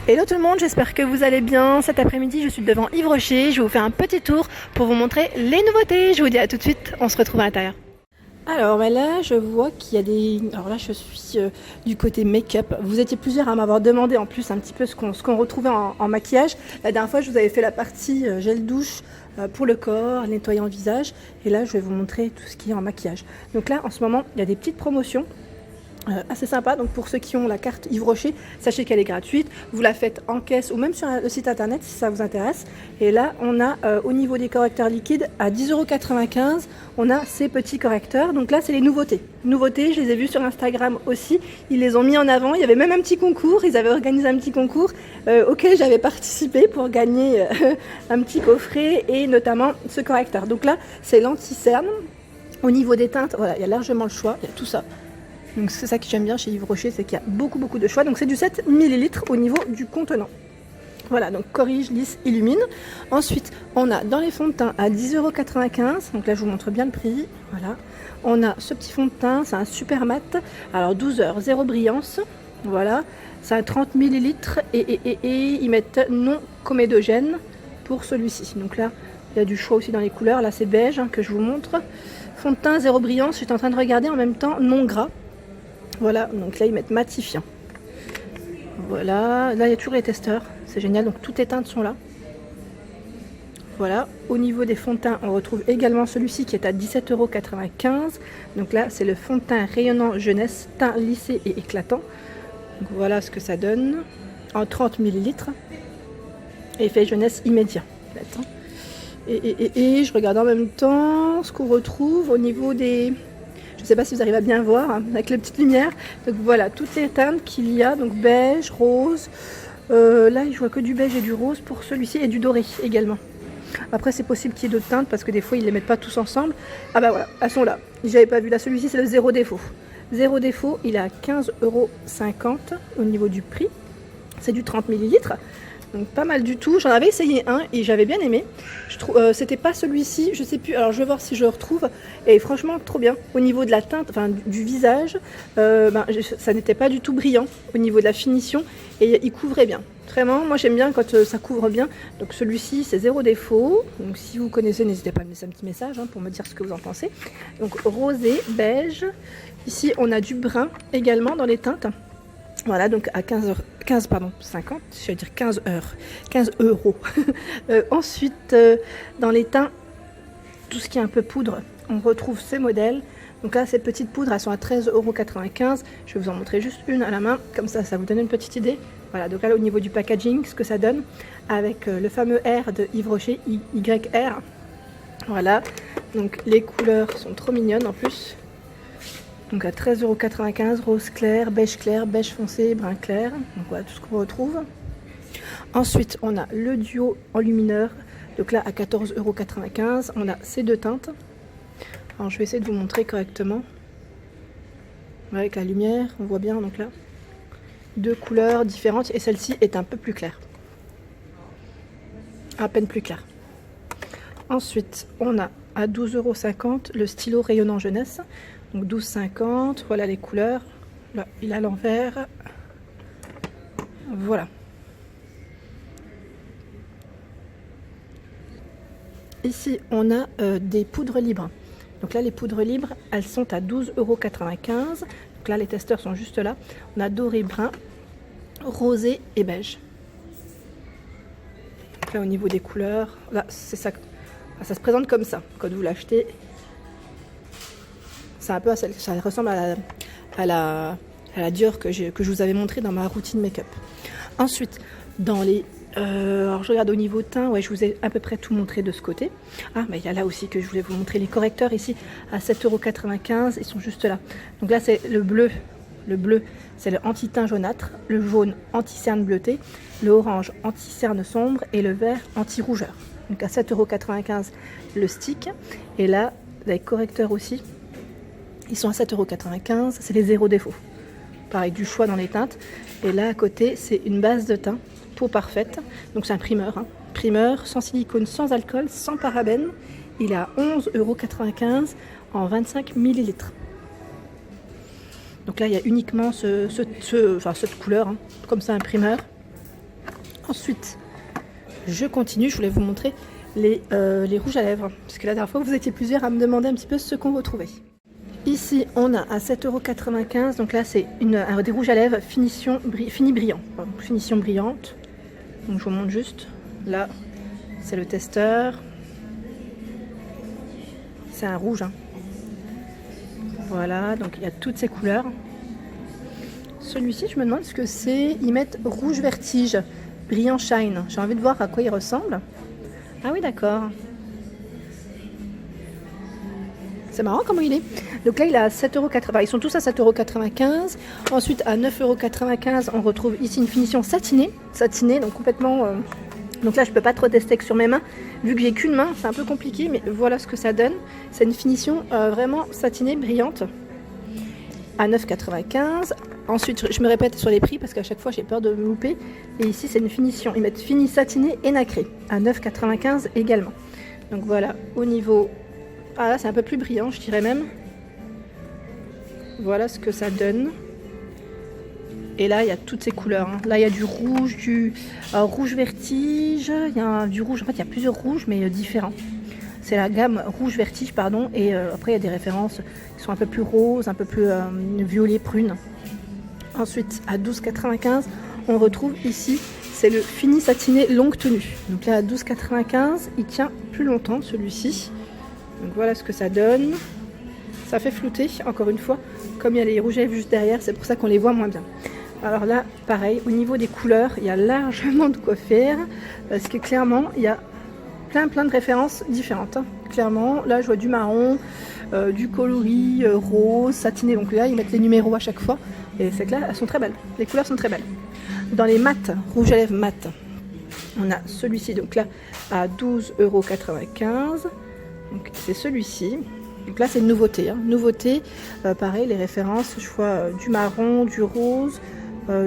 Hello tout le monde, j'espère que vous allez bien. Cet après-midi, je suis devant Yves Rocher. Je vais vous faire un petit tour pour vous montrer les nouveautés. Je vous dis à tout de suite, on se retrouve à l'intérieur. Alors là, je vois qu'il y a des... Alors là, je suis du côté make-up. Vous étiez plusieurs à m'avoir demandé en plus un petit peu ce qu'on retrouvait en maquillage. La dernière fois, je vous avais fait la partie gel douche pour le corps, nettoyant le visage. Et là, je vais vous montrer tout ce qui est en maquillage. Donc là, en ce moment, il y a des petites promotions. Assez sympa, donc pour ceux qui ont la carte Yves Rocher, sachez qu'elle est gratuite, vous la faites en caisse ou même sur le site internet si ça vous intéresse. Et là on a au niveau des correcteurs liquides à 10,95 €, on a ces petits correcteurs, donc là c'est les nouveautés. Nouveautés, je les ai vus sur Instagram aussi, ils les ont mis en avant, il y avait même un petit concours, ils avaient organisé un petit concours auquel j'avais participé pour gagner un petit coffret et notamment ce correcteur. Donc là c'est l'anti-cerne, au niveau des teintes, voilà, il y a largement le choix, il y a tout ça. Donc c'est ça que j'aime bien chez Yves Rocher, c'est qu'il y a beaucoup de choix. Donc c'est du 7 ml au niveau du contenant. Voilà, donc corrige, lisse, illumine. Ensuite, on a dans les fonds de teint à 10,95 €. Donc là, je vous montre bien le prix. Voilà. On a ce petit fond de teint, c'est un super mat. Alors 12 heures, zéro brillance. Voilà. C'est un 30 ml et ils mettent non comédogène pour celui-ci. Donc là, il y a du choix aussi dans les couleurs. Là, c'est beige que je vous montre. Fond de teint, zéro brillance. Je suis en train de regarder en même temps, non gras. Voilà, donc là ils mettent matifiant. Voilà, là il y a toujours les testeurs, c'est génial, donc toutes les teintes sont là. Voilà, au niveau des fonds de teint, on retrouve également celui-ci qui est à 17,95 €. Donc là c'est le fond de teint rayonnant jeunesse, teint lissé et éclatant. Donc voilà ce que ça donne, en 30 ml. Effet jeunesse immédiat. Et je regarde en même temps ce qu'on retrouve au niveau des... Je ne sais pas si vous arrivez à bien voir hein, avec la petite lumière. Donc voilà, toutes les teintes qu'il y a, donc beige, rose. Là, je vois que du beige et du rose pour celui-ci et du doré également. Après, c'est possible qu'il y ait d'autres teintes parce que des fois, ils ne les mettent pas tous ensemble. Ah bah voilà, elles sont là. J'avais pas vu là. Celui-ci, c'est le zéro défaut. Zéro défaut, il est à 15,50 € au niveau du prix. C'est du 30 ml. Donc pas mal du tout. J'en avais essayé un et j'avais bien aimé. C'était pas celui-ci, je sais plus. Alors je vais voir si je le retrouve. Et franchement, trop bien. Au niveau de la teinte, enfin du visage, ça n'était pas du tout brillant au niveau de la finition et il couvrait bien. Vraiment, moi j'aime bien quand ça couvre bien. Donc celui-ci, c'est zéro défaut. Donc si vous connaissez, n'hésitez pas à me laisser un petit message hein, pour me dire ce que vous en pensez. Donc rosé, beige. Ici, on a du brun également dans les teintes. Voilà, donc à 50, je vais dire 15 €. Ensuite, dans les teints, tout ce qui est un peu poudre, on retrouve ces modèles. Donc là, ces petites poudres, elles sont à 13,95 €. Je vais vous en montrer juste une à la main, comme ça vous donne une petite idée. Voilà, donc là, au niveau du packaging, ce que ça donne, avec le fameux R de Yves Rocher, YR. Voilà, donc les couleurs sont trop mignonnes en plus. Donc à 13,95 €, rose clair, beige foncé, brun clair. Donc voilà tout ce qu'on retrouve. Ensuite, on a le duo enlumineur. Donc là, à 14,95 €, on a ces deux teintes. Alors je vais essayer de vous montrer correctement. Avec la lumière, on voit bien donc là. Deux couleurs différentes et celle-ci est un peu plus claire. À peine plus claire. Ensuite, on a à 12,50 € le stylo rayonnant jeunesse. Donc 12,50 €, voilà les couleurs. Là, il est à l'envers. Voilà. Ici, on a des poudres libres. Donc là, les poudres libres, elles sont à 12,95 €. Donc là, les testeurs sont juste là. On a doré, brun, rosé et beige. Donc là, au niveau des couleurs, là, c'est ça. Ça se présente comme ça quand vous l'achetez. C'est un peu, ça ressemble à la Dior que je vous avais montré dans ma routine make-up. Ensuite, dans les... alors je regarde au niveau teint, ouais, je vous ai à peu près tout montré de ce côté. Ah, mais il y a là aussi que je voulais vous montrer les correcteurs ici à 7,95 €, ils sont juste là. Donc là, c'est le bleu. Le bleu, c'est le anti-teint jaunâtre, le jaune anti-cerne bleuté, le orange anti-cerne sombre et le vert anti-rougeur. Donc à 7,95 € le stick. Et là, les correcteurs aussi. Ils sont à 7,95 €, c'est les zéro défaut. Pareil, du choix dans les teintes. Et là, à côté, c'est une base de teint, peau parfaite. Donc c'est un primeur. Hein. Primeur, sans silicone, sans alcool, sans parabènes. Il est à 11,95 € en 25 ml. Donc là, il y a uniquement cette couleur, hein, comme ça, un primeur. Ensuite, je continue, je voulais vous montrer les rouges à lèvres. Parce que la dernière fois, vous étiez plusieurs à me demander un petit peu ce qu'on retrouvait. Ici, on a à 7,95 €. Donc là, c'est des rouges à lèvres fini brillant. Finition brillante. Donc je vous montre juste. Là, c'est le testeur. C'est un rouge. Hein. Voilà, donc il y a toutes ces couleurs. Celui-ci, je me demande ce que c'est. Ils mettent rouge vertige, brillant shine. J'ai envie de voir à quoi il ressemble. Ah oui, d'accord. C'est marrant comment il est. Donc là, il est à 7,80 €. Ils sont tous à 7,95 €. Ensuite, à 9,95 €, on retrouve ici une finition satinée. Satinée, donc complètement... Donc là, je ne peux pas trop tester que sur mes mains. Vu que j'ai qu'une main, c'est un peu compliqué, mais voilà ce que ça donne. C'est une finition vraiment satinée, brillante. À 9,95 €. Ensuite, je me répète sur les prix parce qu'à chaque fois, j'ai peur de me louper. Et ici, c'est une finition. Ils mettent fini satiné et nacré. À 9,95 € également. Donc voilà, au niveau... Ah là, c'est un peu plus brillant, je dirais même. Voilà ce que ça donne. Et là, il y a toutes ces couleurs. Hein. Là, il y a du rouge, du rouge vertige. Il y a du rouge. En fait, il y a plusieurs rouges, mais différents. C'est la gamme rouge vertige, pardon. Et après, il y a des références qui sont un peu plus roses, un peu plus violet, prune. Ensuite, à 12,95 €, on retrouve ici, c'est le fini satiné longue tenue. Donc là, à 12,95 €, il tient plus longtemps, celui-ci. Donc voilà ce que ça donne. Ça fait flouter, encore une fois. Comme il y a les rouges à lèvres juste derrière, c'est pour ça qu'on les voit moins bien. Alors là, pareil, au niveau des couleurs, il y a largement de quoi faire. Parce que clairement, il y a plein de références différentes. Hein. Clairement, là, je vois du marron, du coloris, rose, satiné. Donc là, ils mettent les numéros à chaque fois. Et c'est que là, elles sont très belles. Les couleurs sont très belles. Dans les mats, rouge à lèvres mat, on a celui-ci. Donc là, à 12,95 €. Donc c'est celui-ci. Donc là, c'est une nouveauté. Hein. Nouveauté, pareil, les références, je vois du marron, du rose,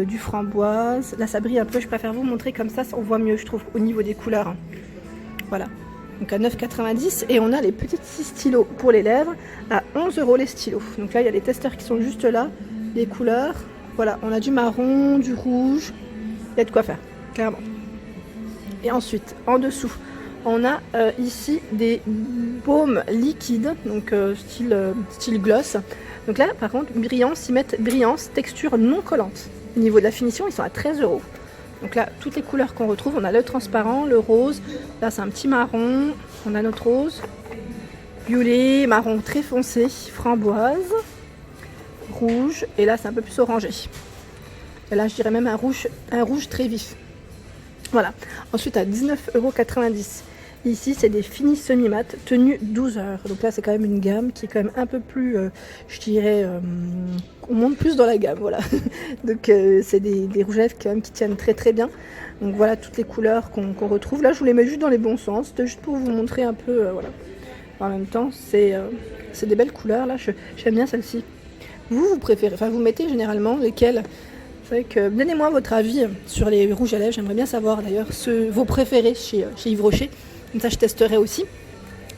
du framboise. Là, ça brille un peu. Je préfère vous montrer comme ça, on voit mieux, je trouve, au niveau des couleurs. Hein. Voilà. Donc à 9,90 €. Et on a les petits stylos pour les lèvres à 11 € les stylos. Donc là, il y a les testeurs qui sont juste là. Les couleurs. Voilà, on a du marron, du rouge. Il y a de quoi faire, clairement. Et ensuite, en dessous, on a ici des baumes liquides, donc style gloss. Donc là, par contre, brillance, ils mettent brillance, texture non collante. Au niveau de la finition, ils sont à 13 €. Donc là, toutes les couleurs qu'on retrouve, on a le transparent, le rose. Là, c'est un petit marron. On a notre rose, violet, marron très foncé, framboise, rouge. Et là, c'est un peu plus orangé. Et là, je dirais même un rouge très vif. Voilà. Ensuite, à 19,90 €. Ici, c'est des finis semi-mat, tenue 12 heures. Donc là, c'est quand même une gamme qui est quand même un peu plus, je dirais, on monte plus dans la gamme, voilà. Donc, c'est des rouges à lèvres quand même qui tiennent très bien. Donc voilà toutes les couleurs qu'on retrouve. Là, je vous les mets juste dans les bons sens. C'était juste pour vous montrer un peu, voilà. En même temps, c'est des belles couleurs. Là, j'aime bien celle-ci. Vous préférez, enfin, vous mettez généralement lesquelles? C'est vrai que donnez-moi votre avis sur les rouges à lèvres. J'aimerais bien savoir d'ailleurs vos préférés chez Yves Rocher. Comme ça, je testerai aussi.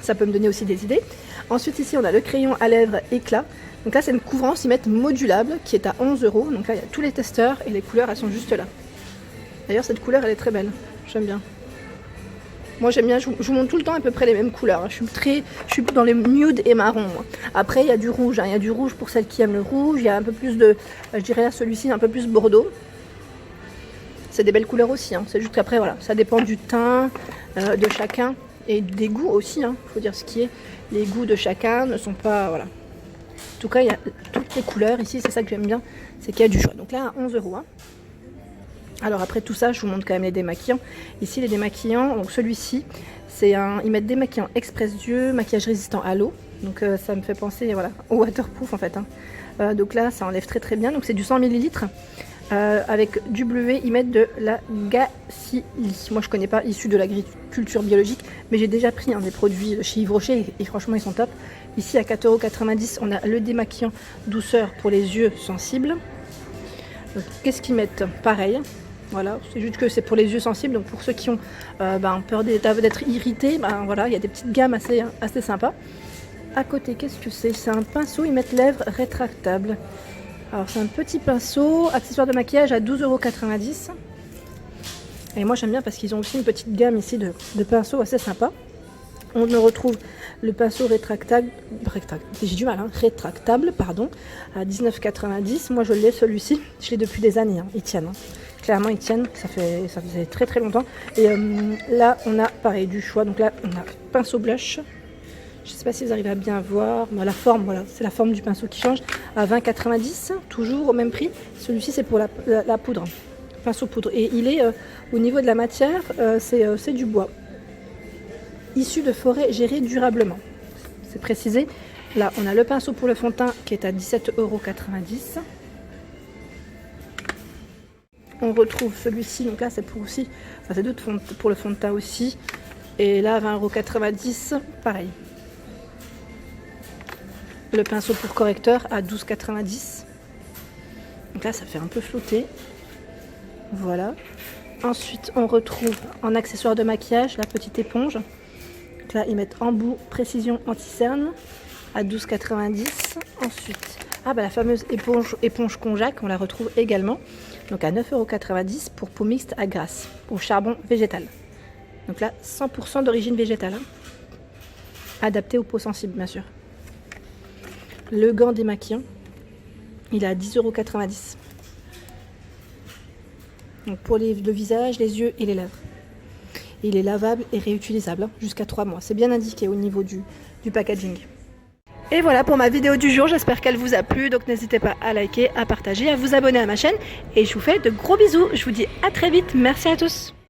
Ça peut me donner aussi des idées. Ensuite, ici, on a le crayon à lèvres éclat. Donc là, c'est une couvrance, ils mettent modulable, qui est à 11 €. Donc là, il y a tous les testeurs et les couleurs, elles sont juste là. D'ailleurs, cette couleur, elle est très belle. J'aime bien. Moi, j'aime bien, je vous montre tout le temps à peu près les mêmes couleurs. Je suis dans les nude et marron. Moi. Après, il y a du rouge. Hein. Il y a du rouge pour celles qui aiment le rouge. Il y a un peu plus de, je dirais là, celui-ci, un peu plus bordeaux. C'est des belles couleurs aussi. Hein. C'est juste qu'après, voilà, ça dépend du teint de chacun et des goûts aussi. Hein. Faut dire ce qui est. Les goûts de chacun ne sont pas, voilà. En tout cas, il y a toutes les couleurs ici. C'est ça que j'aime bien, c'est qu'il y a du choix. Donc là, à 11 €. Hein. Alors après tout ça, je vous montre quand même les démaquillants. Ici, les démaquillants, donc celui-ci, ils mettent démaquillant express yeux, maquillage résistant à l'eau. Donc ça me fait penser, voilà, au waterproof en fait. Hein. Donc là, ça enlève très bien. Donc c'est du 100 ml. Avec du bleuet, ils mettent de la gacilly. Moi, je connais pas, issu de l'agriculture biologique, mais j'ai déjà pris des produits chez Yves Rocher et franchement, ils sont top. Ici, à 4,90 €, on a le démaquillant douceur pour les yeux sensibles. Qu'est-ce qu'ils mettent? Pareil. Voilà, c'est juste que c'est pour les yeux sensibles, donc pour ceux qui ont peur d'être irrités, voilà, il y a des petites gammes assez sympas. À côté, qu'est-ce que c'est? C'est un pinceau, ils mettent lèvres rétractables. Alors c'est un petit pinceau, accessoire de maquillage à 12,90 €. Et moi j'aime bien parce qu'ils ont aussi une petite gamme ici de pinceaux assez sympa. On retrouve le pinceau rétractable, j'ai du mal, hein, rétractable, pardon, à 19,90. Moi je l'ai celui-ci, je l'ai depuis des années, hein. Ils tiennent. Hein. Clairement ils tiennent, ça faisait très très longtemps. Et là on a pareil du choix, donc là on a pinceau blush. Je ne sais pas si vous arrivez à bien voir, mais la forme, voilà, c'est la forme du pinceau qui change, à 20,90, toujours au même prix. Celui-ci c'est pour la poudre, pinceau poudre. Et il est, au niveau de la matière, c'est du bois. Issu de forêt gérée durablement. C'est précisé. Là, on a le pinceau pour le fond de teint qui est à 17,90 €. On retrouve celui-ci, donc là c'est pour aussi, enfin c'est d'autres pour le fond de teint aussi. Et là, 20,90 €, pareil. Le pinceau pour correcteur à 12,90 €. Donc là, ça fait un peu flotter. Voilà. Ensuite, on retrouve en accessoire de maquillage la petite éponge. Donc là, ils mettent embout précision anti-cerne à 12,90 €. Ensuite, la fameuse éponge konjac, on la retrouve également. Donc à 9,90 € pour peau mixte à grasse, au charbon végétal. Donc là, 100% d'origine végétale. Hein. Adapté aux peaux sensibles, bien sûr. Le gant démaquillant, il est à 10,90 €. Donc pour le visage, les yeux et les lèvres. Il est lavable et réutilisable, hein, jusqu'à 3 mois. C'est bien indiqué au niveau du packaging. Et voilà pour ma vidéo du jour, j'espère qu'elle vous a plu. Donc n'hésitez pas à liker, à partager, à vous abonner à ma chaîne. Et je vous fais de gros bisous. Je vous dis à très vite. Merci à tous.